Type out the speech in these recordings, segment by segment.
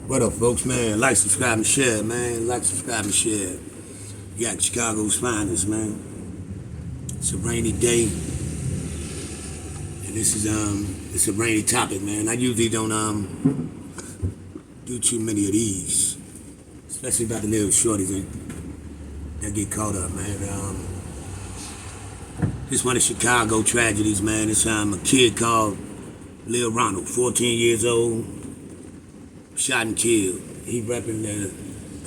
What up, folks, man? Like, subscribe, and share, man. Like, subscribe, and share. You got Chicago's finest, man. It's a rainy day, and it's a rainy topic, man. I usually don't do too many of these, especially about the little shorties that get caught up, man. This one of Chicago tragedies, man. It's a kid called LIL RONALD, 14 years old, shot and killed. He repping the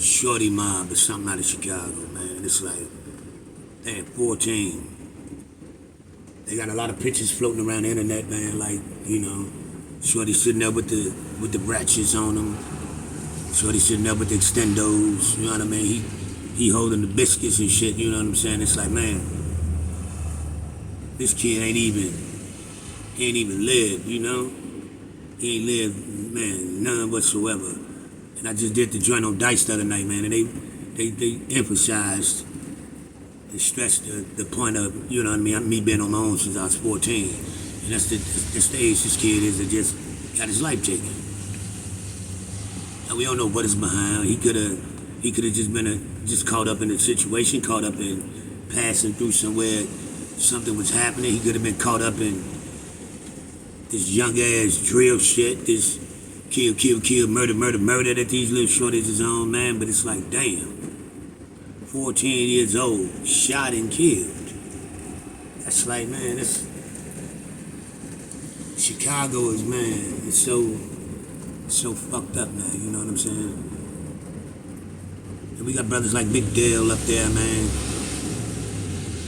shorty mob or something out of Chicago, man. It's like, damn, 14. They got a lot of pictures floating around the internet, man. Like, shorty sitting there with the ratchets on them. Shorty sitting there with the extendos. You know what I mean? He holding the biscuits and shit. You know what I'm saying? It's like, man, this kid ain't even lived. You know, he ain't lived, man, none whatsoever. And I just did the joint on Dice the other night, man, and they emphasized and stressed the point of, you know what I mean, me being on my own since I was 14. And that's the age this kid is that just got his life taken. And we don't know what is behind. He could have just been just caught up in the situation, caught up in passing through somewhere something was happening. He could have been caught up in this young ass drill shit, this kill, murder that these little shorties is on, man. But it's like, damn, 14 years old, shot and killed. That's like, man, Chicago is, man, it's so fucked up, man. You know what I'm saying? And we got brothers like Big Dale up there, man.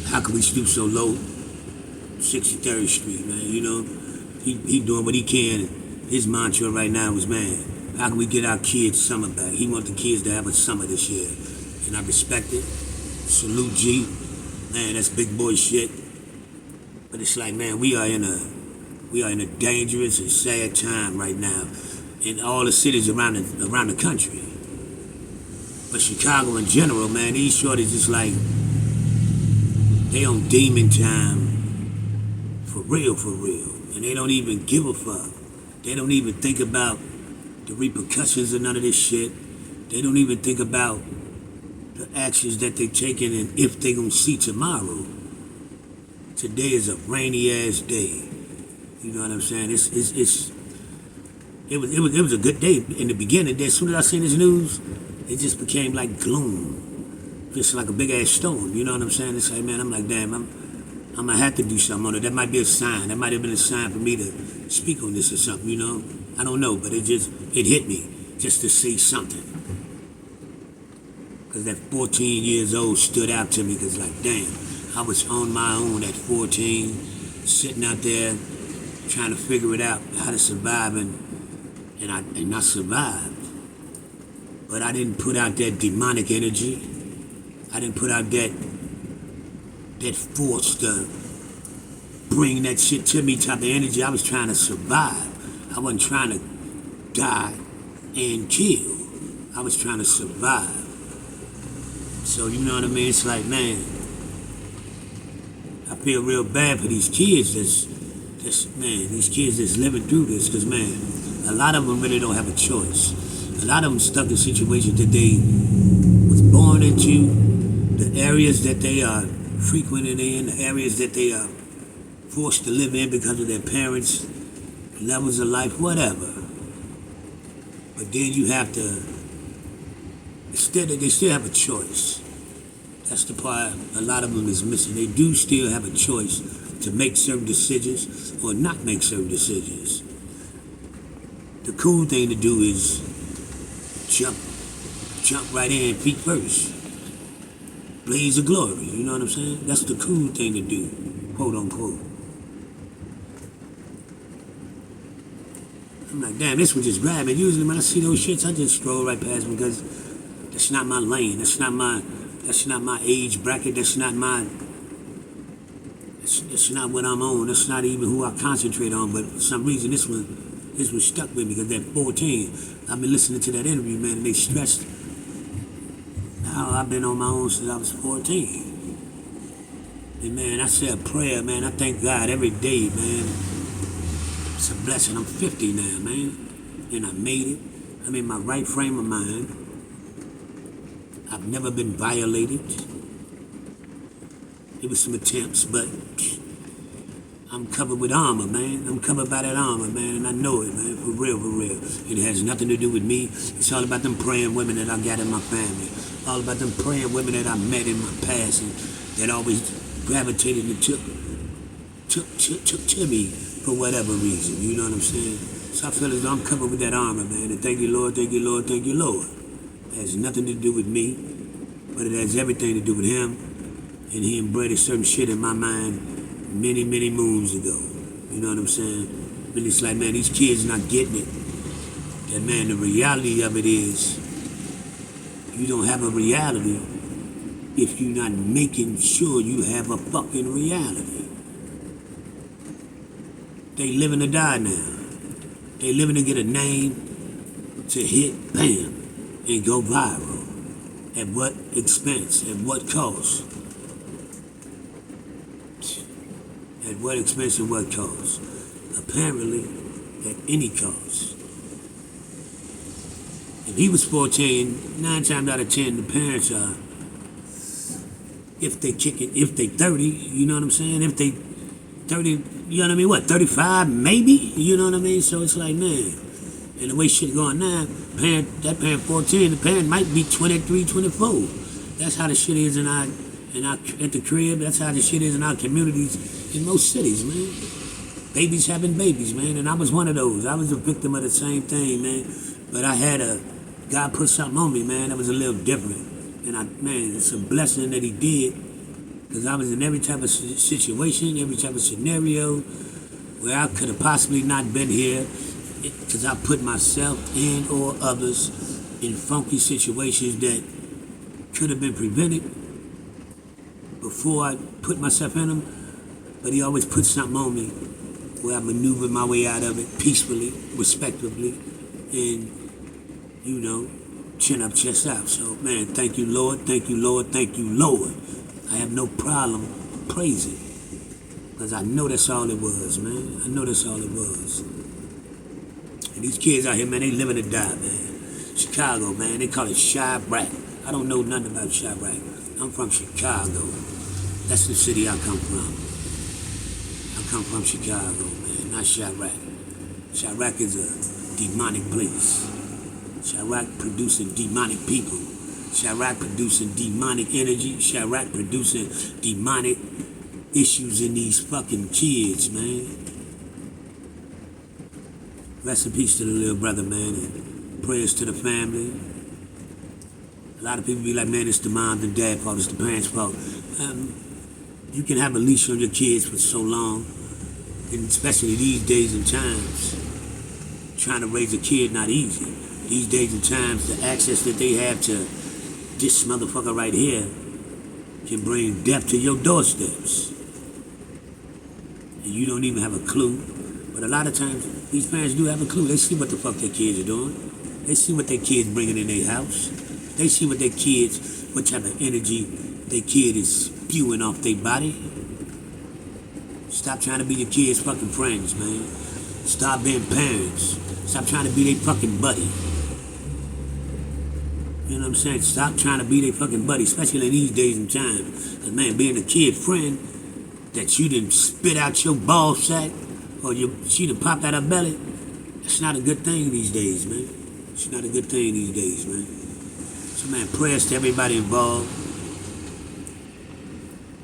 How could we stoop so low? 63rd Street, man. You know, he doing what he can. His mantra right now is, man, how can we get our kids' summer back? He want the kids to have a summer this year. And I respect it. Salute G. Man, that's big boy shit. But it's like, man, we are in a dangerous and sad time right now in all the cities around the country. But Chicago in general, man, these shorties is like, they on demon time for real. And they don't even give a fuck. They don't even think about the repercussions of none of this shit. They don't even think about the actions that they're taking and if they're gonna see tomorrow. Today is a rainy ass day. You know what I'm saying? It was a good day in the beginning. Then as soon as I seen this news, it just became like gloom, just like a big ass storm. You know what I'm saying? It's like, man, I'm like, damn, I'm gonna have to do something on it. That might be a sign. That might have been a sign for me to speak on this or something. You know, I don't know, but it hit me just to say something. Cause that 14 years old stood out to me. Cause like, damn, I was on my own at 14, sitting out there trying to figure it out, how to survive, and I survived. But I didn't put out that demonic energy. I didn't put out that force to bring that shit to me type of energy. I was trying to survive. I wasn't trying to die and kill. I was trying to survive. So, you know what I mean? It's like, man, I feel real bad for these kids these kids that's living through this, because, man, a lot of them really don't have a choice. A lot of them stuck in situations that they was born into, the areas that they are frequented in, the areas that they are forced to live in because of their parents' levels of life, whatever. But then you have to, they still have a choice. That's the part a lot of them is missing. They do still have a choice to make certain decisions or not make certain decisions. The cool thing to do is jump right in feet first. Blaze of glory, you know what I'm saying? That's the cool thing to do, quote unquote. I'm like, damn, this one just grabbed me. Usually when I see those shits, I just stroll right past them because that's not my lane. That's not my age bracket. That's not what I'm on. That's not even who I concentrate on. But for some reason, this one stuck with me because at 14, I've been listening to that interview, man, and they stressed how I've been on my own since I was 14. And man, I say a prayer, man. I thank God every day, man. It's a blessing. I'm 50 now, man. And I made it. I'm in my right frame of mind. I've never been violated. There was some attempts, but I'm covered with armor, man. I'm covered by that armor, man, and I know it, man, for real, for real. It has nothing to do with me. It's all about them praying women that I got in my family. All about them praying women that I met in my past and that always gravitated and took to me for whatever reason. You know what I'm saying? So I feel as though I'm covered with that armor, man. And thank you, Lord, thank you, Lord, thank you, Lord. It has nothing to do with me, but it has everything to do with him. And he embroidered certain shit in my mind many, many moons ago. You know what I'm saying? And it's like, man, these kids not getting it. That, man, the reality of it is, you don't have a reality if you're not making sure you have a fucking reality. They living to die now. They living to get a name, to hit, bam, and go viral. At what expense? At what cost? At what expense and what cost? Apparently, at any cost. If he was 14, 9 times out of 10, the parents are, if they kick it, if they 30, you know what I'm saying? If they 30, you know what I mean? What, 35 maybe? You know what I mean? So it's like, man, and the way shit going now, that parent 14, the parent might be 23, 24. That's how the shit is at the crib. That's how the shit is in our communities in most cities, man. Babies having babies, man, and I was one of those. I was a victim of the same thing, man. But God put something on me, man, that was a little different. And man, it's a blessing that he did, because I was in every type of situation, every type of scenario where I could have possibly not been here, because I put myself and or others in funky situations that could have been prevented before I put myself in them. But he always put something on me where I maneuvered my way out of it peacefully, respectively, and, you know, chin up, chest out. So, man, thank you, Lord, thank you, Lord, thank you, Lord. I have no problem praising, because I know that's all it was, man. I know that's all it was. And these kids out here, man, they living to die, man. Chicago, man, they call it Chirac. I don't know nothing about Chirac. I'm from Chicago. That's the city I come from. I come from Chicago, man, not Chirac. Chirac is a demonic place. Chirac producing demonic people. Chirac producing demonic energy. Chirac producing demonic issues in these fucking kids, man. Rest in peace to the little brother, man, and prayers to the family. A lot of people be like, man, it's the mom and dad fault, it's the parents' fault. You can have a leash on your kids for so long, and especially these days and times, trying to raise a kid not easy. These days and times, the access that they have to this motherfucker right here can bring death to your doorsteps. And you don't even have a clue. But a lot of times, these parents do have a clue. They see what the fuck their kids are doing. They see what their kids bringing in their house. They see what their kids, what type of energy their kid is spewing off their body. Stop trying to be your kids' fucking friends, man. Stop being parents. Stop trying to be their fucking buddy. You know what I'm saying? Stop trying to be their fucking buddy, especially in these days and times. Because, man, being a kid friend that you didn't spit out your ball sack or she done popped out her belly, that's not a good thing these days, man. It's not a good thing these days, man. So, man, prayers to everybody involved.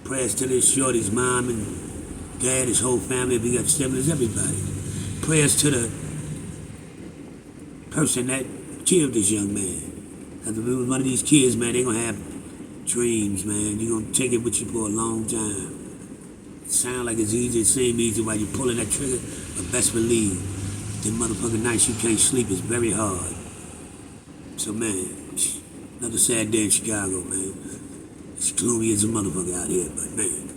Prayers to this shorty's mom and dad, his whole family, if he got siblings, everybody. Prayers to the person that killed this young man. Because if it was one of these kids, man, they going to have dreams, man. You're going to take it with you for a long time. It sounds like it's easy, it seems easy while you're pulling that trigger, but best believe, them motherfucking nights you can't sleep is very hard. So, man, another sad day in Chicago, man. It's gloomy as a motherfucker out here, but, man,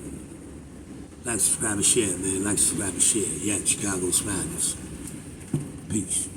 like, subscribe, and share, man. Like, subscribe, and share. Yeah, Chicago's finest. Peace.